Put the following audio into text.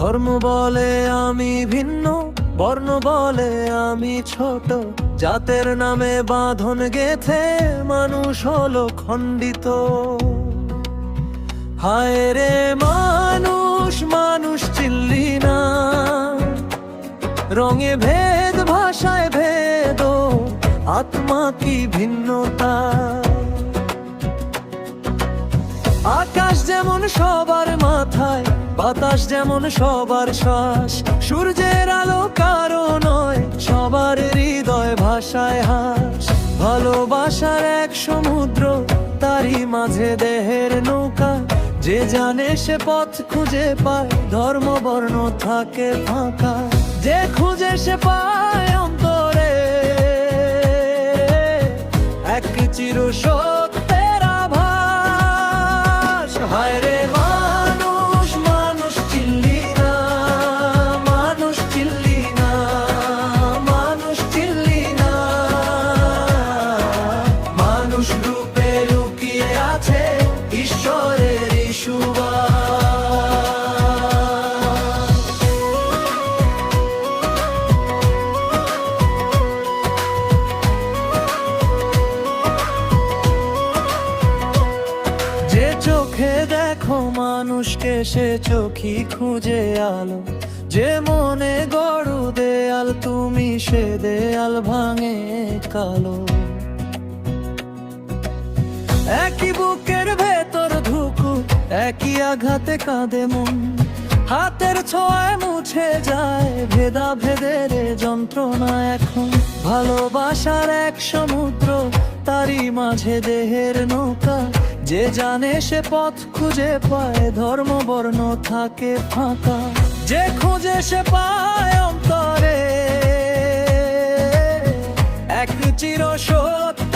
ধর্ম বলে আমি ভিন্ন, বর্ণ বলে আমি ছোট, জাতের নামে বাঁধন গেথে মানুষ হলো খণ্ডিত। হায় রে মানুষ, মানুষ চিনলি না, রঙে ভেদ, ভাষায় ভেদ, আত্মা কি ভিন্নতা। আকাশ যেমন সবার মাথায়, বাতাস যেমন সবার শ্বাস, সূর্যের আলো কারো নয়, সবার হৃদয় ভাষায় হাস। ভালোবাসার এক সমুদ্র, তারই মাঝে দেহের নৌকা, যে জানে সে পথ খুঁজে পায়, ধর্ম বর্ণ থাকে ফাঁকা। যে খুঁজে সে পায় অন্তরে এক চির সত্যের আভাস। হায় রে মানুষ, মানুষ চিনলি না, মানুষ চিনলি না, মানুষ চিনলি না। মানুষ রূপে লুকিয়ে আছে ঈশ্বরের সুবাস। যে চোখে দেখো মানুষকে, সে চোখই খুঁজে আলো। যে মনে গড় দেয়াল তুমি, সে দেয়াল ভাঙে কালো। একই বুকের ভেতর ধুকু, একই আঘাতে কাঁদে মন, হাতের ছোঁয়ায় মুছে যায় ভেদাভেদের যন্ত্রণা। এখন ভালোবাসার এক সমুদ্র, তারই মাঝে দেহের নৌকা, যে জানে সে পথ খুঁজে পায়, ধর্ম বর্ণ থাকে ফাঁকা। যে খুঁজে সে পায় অন্তরে এক চির সত্য